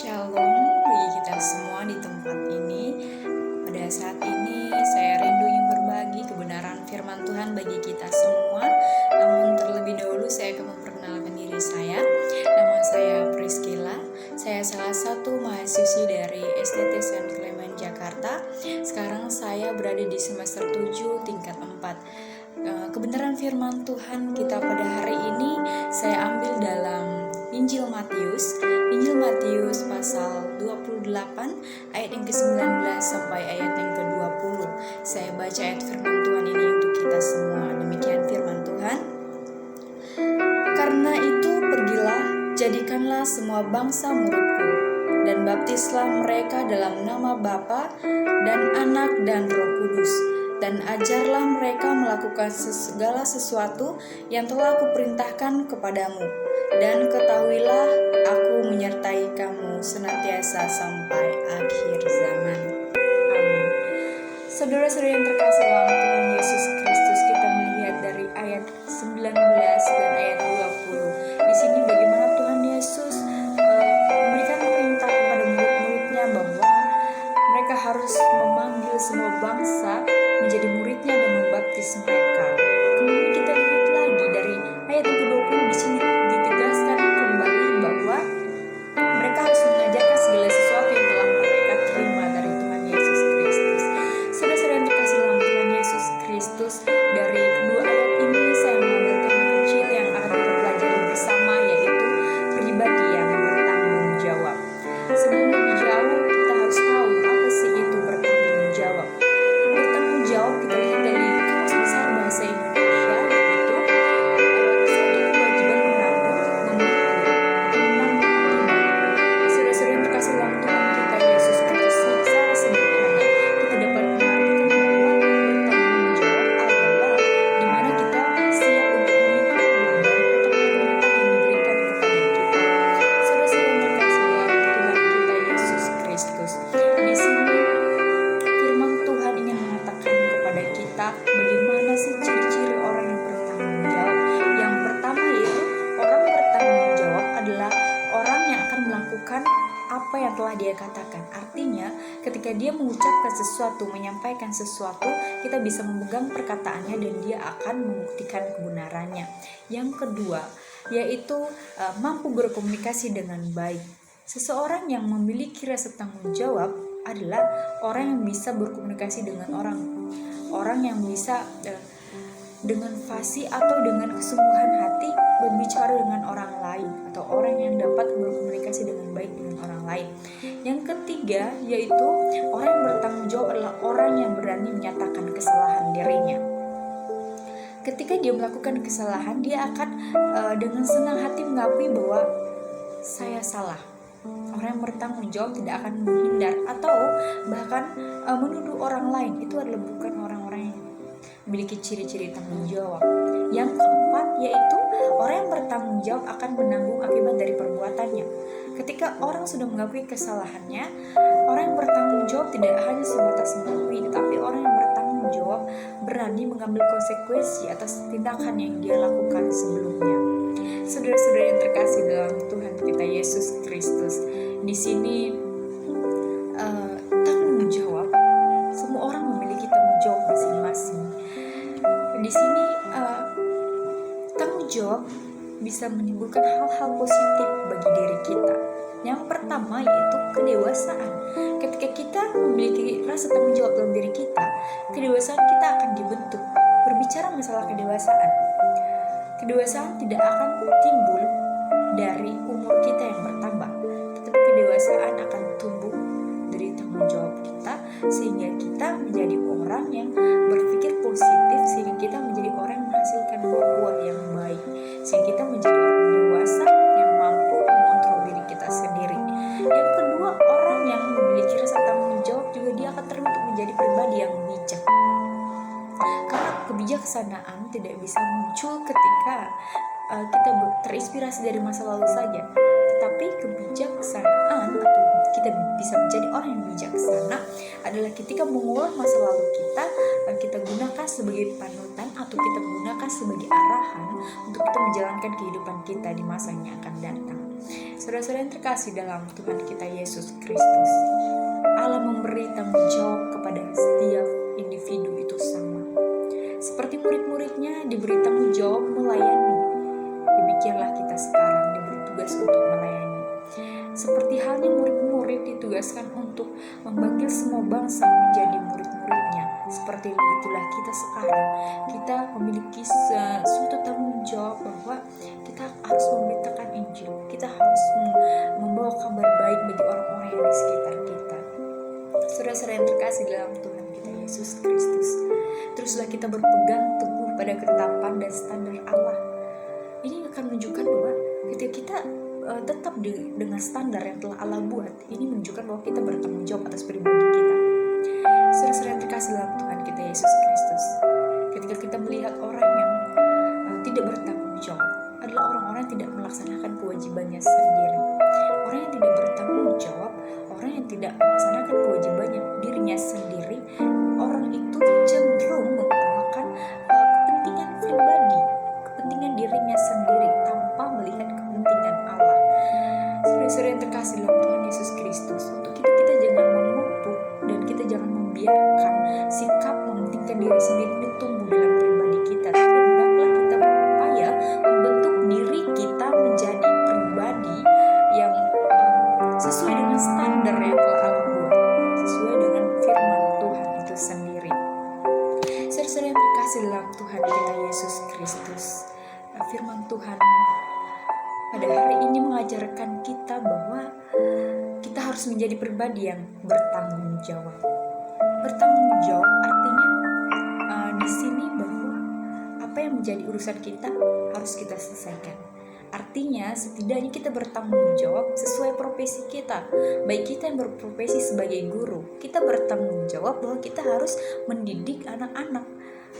Shalom bagi kita semua di tempat ini. Pada saat ini saya rindu ingin berbagi kebenaran firman Tuhan bagi kita semua. Namun terlebih dahulu saya akan memperkenalkan diri saya. Nama saya Priscilla. Saya salah satu mahasiswi dari STT Saint Clement Jakarta. Sekarang saya berada di semester 7 tingkat 4. Kebenaran firman Tuhan kita pada hari ini saya ambil dalam Injil Matius pasal 28 ayat yang ke-19 sampai ayat yang ke-20. Saya baca ayat firman Tuhan ini untuk kita semua. Demikian firman Tuhan. Karena itu pergilah, jadikanlah semua bangsa muridku, dan baptislah mereka dalam nama Bapa dan Anak dan Roh Kudus, dan ajarlah mereka melakukan segala sesuatu yang telah kuperintahkan kepadamu. Dan ketahuilah, aku menyertai kamu senantiasa sampai akhir zaman. Amin. Saudara-saudara yang terkasih dalam Tuhan Yesus Kristus, kita melihat dari ayat 19 dan ayat 20. Di sini bagaimana Tuhan Yesus memberikan perintah kepada murid-muridnya bahwa mereka harus memanggil semua bangsa menjadi muridnya dan membaptis mereka. Kemudian kita lihat lagi dari ayat yang ke-20 di sini ditegaskan kembali bahwa mereka harus mengajarkan segala sesuatu yang telah mereka terima dari Tuhan Yesus Kristus. Saudara-saudara yang terkasih dalam Tuhan Yesus Kristus, dari kedua ayat ini saya mengambil tema kecil yang akan kita pelajari bersama, yaitu pribadi yang bertanggung jawab. Sebelum lebih jauh, kita harus tahu apa sih itu bertanggung jawab. Bertanggung jawab kita lihat dari Kamus Besar Bahasa Indonesia, yaitu suatu kewajiban menanggung, memikul, menanggung. Saudara-saudara yang terkasih dalam Tuhan kita Yesus Kristus, secara sederhana kita dapat mengartikan bahwa bertanggung jawab adalah di mana kita siap untuk memikul beban atau perintah yang diberikan kepada kita. Saudara-saudara yang terkasih dalam Tuhan kita Yesus Kristus, di sini firman Tuhan ingin mengatakan kepada kita bagaimana sih ciri-ciri orang yang bertanggung jawab. Yang pertama yaitu orang bertanggung jawab adalah orang yang akan melakukan apa yang telah dia katakan. Artinya ketika dia mengucapkan sesuatu, menyampaikan sesuatu, kita bisa memegang perkataannya dan dia akan membuktikan kebenarannya. Yang kedua yaitu mampu berkomunikasi dengan baik. Seseorang yang memiliki rasa tanggung jawab adalah orang yang bisa berkomunikasi dengan orang yang bisa dengan fasih atau dengan kesungguhan hati berbicara dengan orang lain, atau orang yang dapat berkomunikasi dengan baik dengan orang lain. Yang ketiga yaitu orang yang bertanggung jawab adalah orang yang berani menyatakan kesalahan dirinya. Ketika dia melakukan kesalahan, dia akan dengan senang hati mengakui bahwa saya salah. Orang yang bertanggung jawab tidak akan menghindar atau bahkan menuduh orang lain. Itu adalah bukan orang-orang yang memiliki ciri-ciri tanggung jawab. Yang keempat yaitu orang yang bertanggung jawab akan menanggung akibat dari perbuatannya. Ketika orang sudah mengakui kesalahannya, orang yang bertanggung jawab tidak hanya sebatas mengakui, tetapi orang yang bertanggung jawab berani mengambil konsekuensi atas tindakan yang dia lakukan sebelumnya. Saudara-saudara yang terkasih dalam Tuhan kita Yesus Kristus, di sini tanggung jawab, semua orang memiliki tanggung jawab masing-masing. Di sini tanggung jawab bisa menimbulkan hal-hal positif bagi diri kita. Yang pertama yaitu kedewasaan. Ketika kita memiliki rasa tanggung jawab dalam diri kita, kedewasaan kita akan dibentuk. Berbicara masalah kedewasaan tidak akan timbul dari umur kita yang bertambah, tetapi kedewasaan akan tumbuh dari tanggung jawab kita, sehingga kita menjadi orang yang berpikir positif, sehingga kita menjadi orang yang menghasilkan buah-buah yang baik, sehingga kita menjadi orang dewasa yang mampu mengontrol diri kita sendiri. Yang kedua, orang yang memiliki rasa tanggung jawab juga dia akan terbentuk menjadi pribadi yang bijak. Karena kebijaksanaan tidak bisa muncul ketika kita terinspirasi dari masa lalu saja, tetapi kebijaksanaan atau kita bisa menjadi orang yang bijaksana adalah ketika mengolah masa lalu kita gunakan sebagai panutan atau kita gunakan sebagai arahan untuk kita menjalankan kehidupan kita di masa yang akan datang. Saudara-saudara yang terkasih dalam Tuhan kita Yesus Kristus, Allah memberi tanggung jawab kepada setiap individu itu sama. Seperti murid-muridnya diberi tanggung jawab melayani, demikianlah kita sekarang diberi tugas untuk melayani. Seperti halnya murid-murid ditugaskan untuk memanggil semua bangsa menjadi murid-muridnya, seperti itulah kita sekarang. Kita memiliki suatu tanggung jawab bahwa kita harus memberitakan Injil. Kita harus membawa kabar baik bagi orang-orang yang di sekitar kita. Saudara-saudara yang terkasih dalam Tuhan kita Yesus Kristus, teruslah kita berpegang teguh pada ketetapan dan standar Allah. Ini akan menunjukkan bahwa ketika kita tetap dengan standar yang telah Allah buat, ini menunjukkan bahwa kita bertanggung jawab atas pribadi kita. Saudara-saudara yang terkasih dalam Tuhan kita Yesus Kristus, ketika kita melihat orang yang tidak bertanggung jawab adalah orang-orang yang tidak melaksanakan kewajibannya sendiri. Orang yang tidak bertanggung jawab, orang yang tidak melaksanakan kewajibannya dirinya sendiri, orang itu cenderung mengutamakan kepentingan pribadi, kepentingan dirinya sendiri tanpa melihat kepentingan Allah. Saudara-saudara yang terkasih dalam Tuhan Yesus Kristus, untuk itu kita jangan memupuk dan kita jangan membiarkan sikap mementingkan diri sendiri ini tumbuh dalam pribadi kita. Hendaklah kita berupaya membentuk diri kita menjadi pribadi yang sesuai dengan standar yang telah Allah buat, sesuai dengan firman Tuhan itu sendiri. Saudara-saudara yang terkasih dalam Tuhan kita Yesus Kristus, firman Tuhan pada hari ini mengajarkan kita bahwa kita harus menjadi pribadi yang bertanggung jawab. Bertanggung jawab artinya di sini bahwa apa yang menjadi urusan kita harus kita selesaikan. Artinya setidaknya kita bertanggung jawab sesuai profesi kita. Baik kita yang berprofesi sebagai guru, kita bertanggung jawab bahwa kita harus mendidik anak-anak.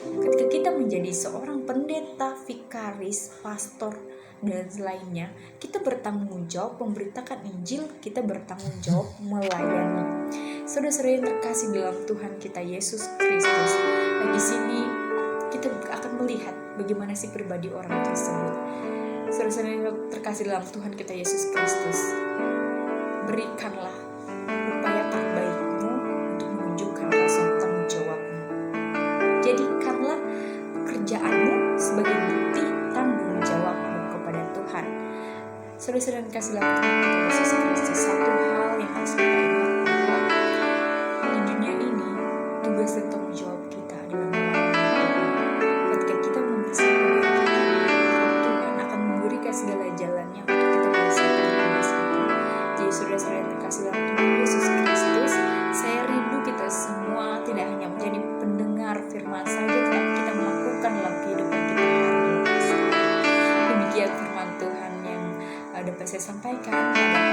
Ketika kita menjadi seorang pendeta, vikaris, pastor, dan lainnya, kita bertanggung jawab memberitakan Injil, kita bertanggung jawab melayani. Saudara-saudara yang terkasih dalam Tuhan kita Yesus Kristus, di sini kita akan melihat bagaimana sih pribadi orang tersebut. Saudara-saudara yang terkasih dalam Tuhan kita Yesus Kristus, berikanlah upaya terbaikmu untuk menunjukkan rasa tanggung jawabmu. Jadikanlah pekerjaanmu sebagai bukti tanggung jawabmu kepada Tuhan. Saudara-saudara yang terkasih dalam Tuhan kita Yesus Kristus, satu hal yang harus kita ingat bahwa di dunia ini tugas dan tanggung jawab kita adalah melayani. Ketika kita mempersiapkan diri kita, Tuhan akan memberikan segala jalannya untuk kita menyelesaikan tugas kita. Jadi saudara-saudara yang terkasih dalam Tuhan Yesus Kristus, saya rindu kita semua tidak hanya menjadi pendengar firman saja, tetapi kita melakukan dalam kehidupan kita hari ini. Demikian firman Tuhan yang dapat saya sampaikan pada